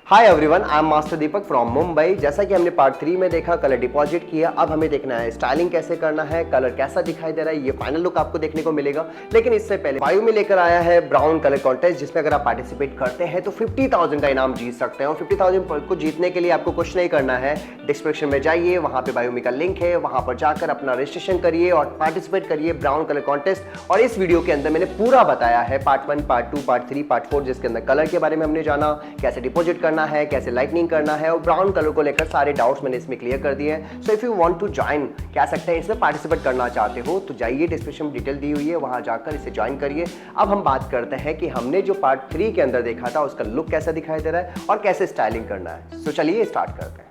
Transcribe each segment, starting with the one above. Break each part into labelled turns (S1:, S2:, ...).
S1: Hi everyone, I am master Deepak from Mumbai. जैसा कि हमने पार्ट 3 में देखा, कलर डिपॉजिट किया। अब हमें देखना है स्टाइलिंग कैसे करना है, कलर कैसा दिखाई दे रहा है, ये फाइनल लुक आपको देखने को मिलेगा। लेकिन इससे पहले बायो में लेकर आया है ब्राउन कलर कॉन्टेस्ट, जिसमें अगर आप पार्टिसिपेट करते हैं तो 50,000 का इनाम जीत सकते हैं। और 50,000 को जीतने के लिए आपको कुछ नहीं करना है, डिस्क्रिप्शन में जाइए, वहां पे बायोमी का लिंक है, वहां पर जाकर अपना रजिस्ट्रेशन करिए और पार्टिसिपेट करिए ब्राउन कलर कॉन्टेस्ट। और इस वीडियो के अंदर मैंने पूरा बताया है, पार्ट 1, पार्ट 2, पार्ट 3, पार्ट 4, जिसके अंदर कलर के बारे में हमने जाना, कैसे डिपॉजिट करना है, कैसे लाइटनिंग करना है, और ब्राउन कलर को लेकर सारे डाउट्स मैंने इसमें क्लियर कर दिए हैं। So if you want to join, कह सकते हैं इसमें पार्टिसिपेट करना चाहते हो, तो जाइए, डिस्क्रिप्शन में डिटेल दी हुई है, वहां जाकर इसे ज्वाइन करिए। अब हम बात करते हैं कि हमने जो पार्ट 3 के अंदर देखा था उसका लुक कैसा दिखाई दे रहा है और कैसे स्टाइलिंग करना है। सो चलिए स्टार्ट करते हैं।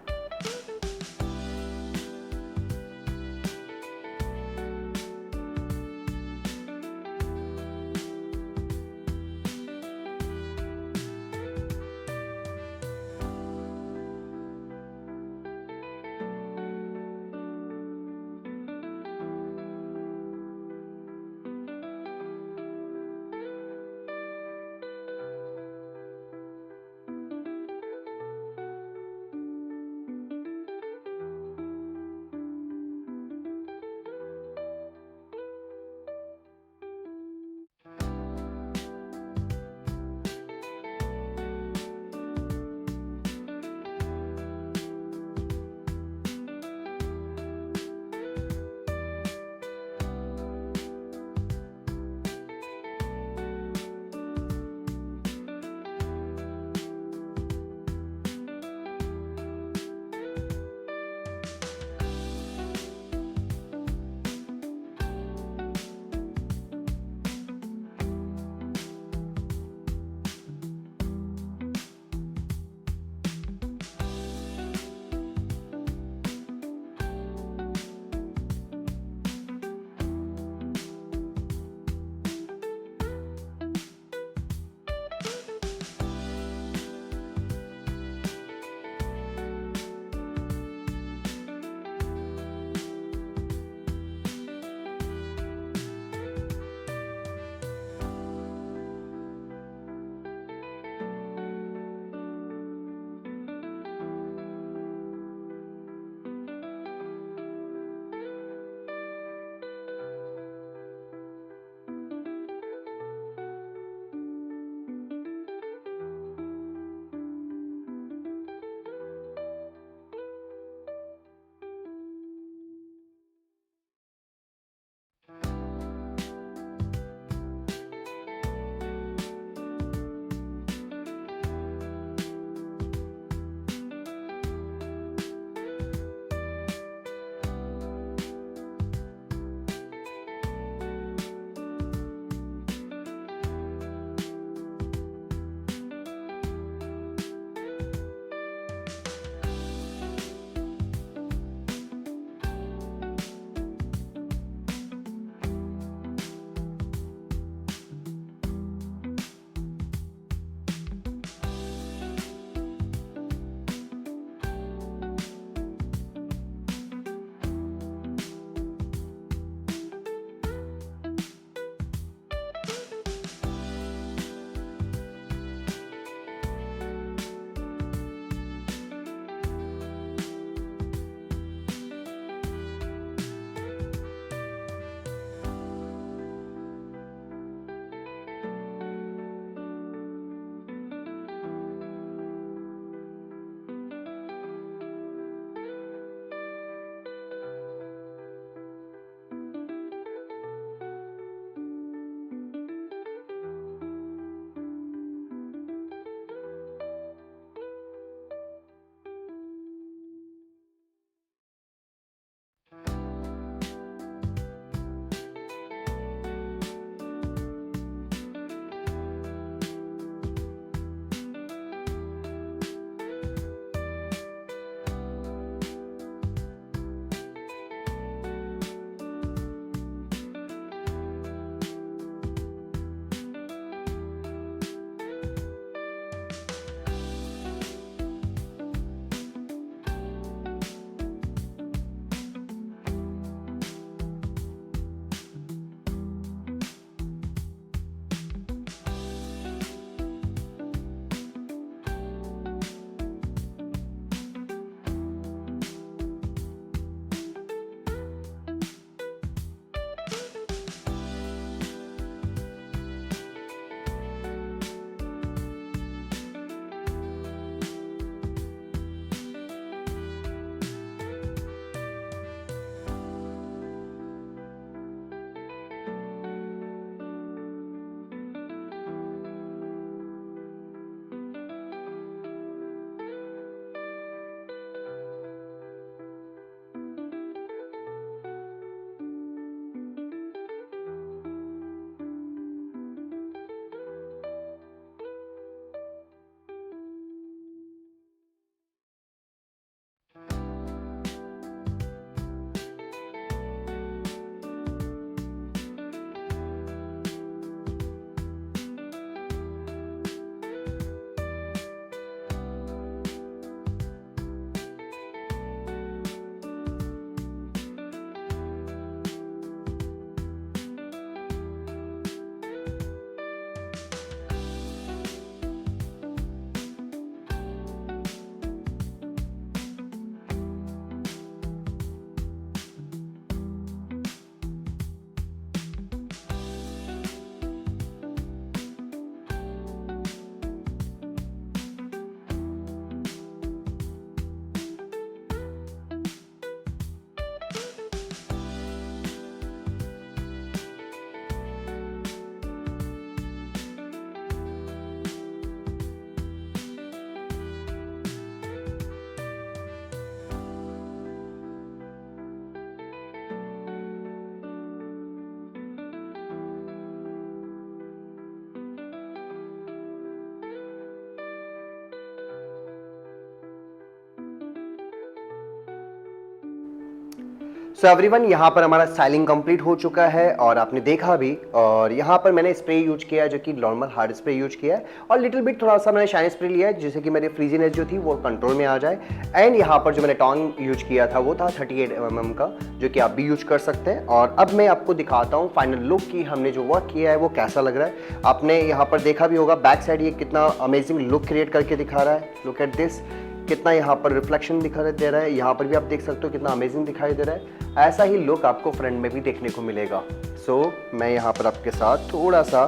S1: सो एवरीवन, यहाँ पर हमारा स्टाइलिंग कंप्लीट हो चुका है और आपने देखा भी। और यहाँ पर मैंने स्प्रे यूज किया है जो कि नॉर्मल हार्ड स्प्रे यूज किया है, और लिटिल बिट थोड़ा सा मैंने शाइन स्प्रे लिया है जिससे कि मेरी फ्रीजीनेस जो थी वो कंट्रोल में आ जाए। एंड यहाँ पर जो मैंने टोंग यूज किया था वो था 38 mm का, जो कि आप भी यूज कर सकते हैं। और अब मैं आपको दिखाता हूँ फाइनल लुक की हमने जो वर्क किया है वो कैसा लग रहा है। आपने यहाँ पर देखा भी होगा बैक साइड ये कितना अमेजिंग लुक क्रिएट करके दिखा रहा है। लुक एट दिस, कितना यहाँ पर रिफ्लेक्शन दिखाई दे रहा है। यहाँ पर भी आप देख सकते हो कितना अमेजिंग दिखाई दे रहा है। ऐसा ही लुक आपको फ्रंट में भी देखने को मिलेगा। सो मैं यहाँ पर आपके साथ थोड़ा सा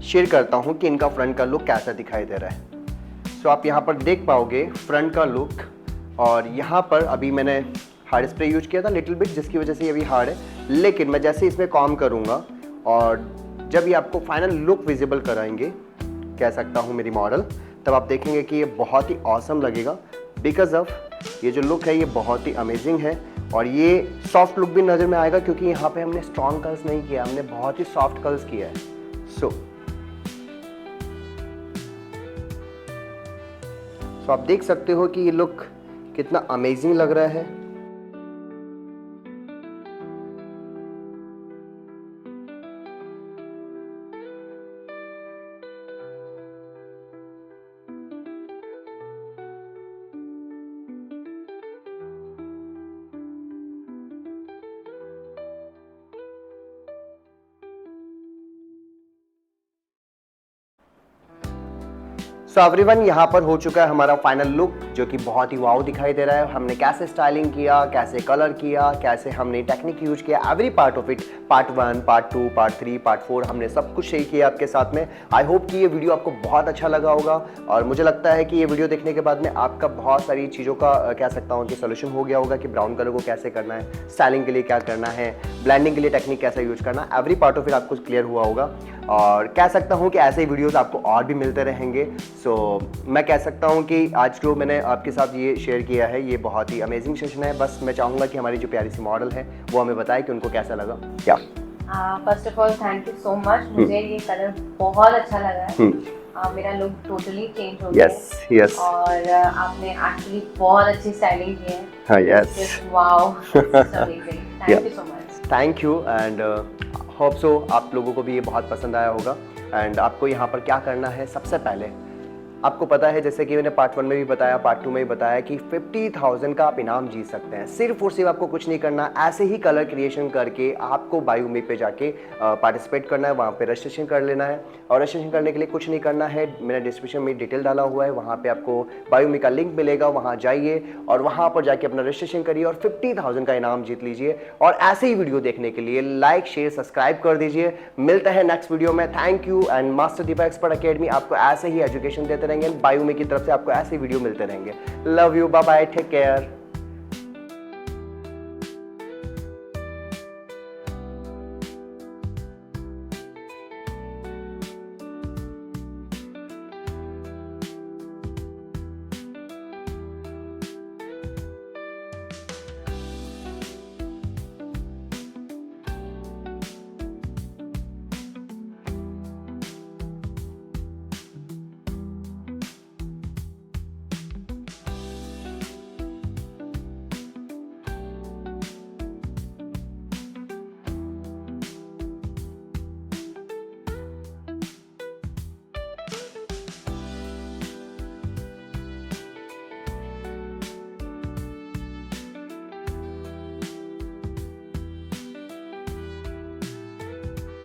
S1: शेयर करता हूँ कि इनका फ्रंट का लुक कैसा दिखाई दे रहा है। सो आप यहाँ पर देख पाओगे फ्रंट का लुक। और यहाँ पर अभी मैंने हार्ड स्प्रे यूज किया था लिटिल बिट, जिसकी वजह से ये भी हार्ड है, लेकिन मैं जैसे इसमें काम करूँगा और जब ये आपको फाइनल लुक विजिबल कराएंगे, कह सकता हूँ मेरी मॉडल, तब आप देखेंगे कि ये बहुत ही ऑसम लगेगा। बिकॉज ऑफ ये जो लुक है ये बहुत ही अमेजिंग है। और ये सॉफ्ट लुक भी नज़र में आएगा क्योंकि यहाँ पे हमने स्ट्रॉन्ग कलर्स नहीं किया, हमने बहुत ही सॉफ्ट कलर्स किया है। सो आप देख सकते हो कि ये लुक कितना अमेजिंग लग रहा है। सो एवरीवन, यहाँ पर हो चुका है हमारा फाइनल लुक जो कि बहुत ही वाव दिखाई दे रहा है। हमने कैसे स्टाइलिंग किया, कैसे कलर किया, कैसे हमने टेक्निक यूज किया, every part of it, part 1, part 2, part 3, part 4, हमने सब कुछ शेयर किया आपके साथ में। आई होप कि ये वीडियो आपको बहुत अच्छा लगा होगा। और मुझे लगता है कि ये वीडियो देखने के बाद में आपका बहुत सारी चीज़ों का कह सकता हूँ कि सोल्यूशन हो गया होगा कि ब्राउन कलर को कैसे करना है, स्टाइलिंग के लिए क्या करना है, ब्लेंडिंग के लिए टेक्निक कैसे यूज करना, एवरी पार्ट ऑफ इट आपको क्लियर हुआ होगा। और कह सकता हूँ कि ऐसे ही वीडियोस आपको और भी मिलते रहेंगे। सो मैं कह सकता हूँ कि आज जो मैंने आपके साथ ये शेयर किया है ये बहुत ही अमेजिंग सेशन है। बस मैं चाहूँगा कि हमारी जो प्यारी सी मॉडल है वो हमें बताए कि उनको कैसा लगा। क्या
S2: first of all thank you so much, मुझे ये कलर बहुत अच्छा लगा है। मेरा लुक टोटली चेंज हो गया है।
S1: यस
S2: और आपने एक्चुअली बहुत अच्छी स्टाइलिंग की है।
S1: हाँ, yes,
S2: wow, thank you so much.
S1: Thank you. And hope so आप लोगों को भी ये बहुत पसंद आया होगा। एंड आपको यहाँ पर क्या करना है, सबसे पहले आपको पता है, जैसे कि मैंने पार्ट 1 में भी बताया, पार्ट 2 में भी बताया कि 50,000 का आप इनाम जीत सकते हैं। सिर्फ और सिर्फ आपको कुछ नहीं करना, ऐसे ही कलर क्रिएशन करके आपको बायूमे पे जाके पार्टिसिपेट करना है, वहाँ पे रजिस्ट्रेशन कर लेना है। और रजिस्ट्रेशन करने के लिए कुछ नहीं करना है, मैंने डिस्क्रिप्शन में डिटेल डाला हुआ है, वहाँ पे आपको बायूमे का लिंक मिलेगा, वहाँ जाइए और वहाँ पर जाके अपना रजिस्ट्रेशन करिए और 50,000 का इनाम जीत लीजिए। और ऐसे ही वीडियो देखने के लिए लाइक, शेयर, सब्सक्राइब कर दीजिए। मिलते हैं नेक्स्ट वीडियो में। Thank you. And master Deepak expert academy आपको ऐसे ही एजुकेशन देते रहेंगे, बायूमे की तरफ से आपको ऐसे वीडियो मिलते रहेंगे। Love you, bye bye, take care.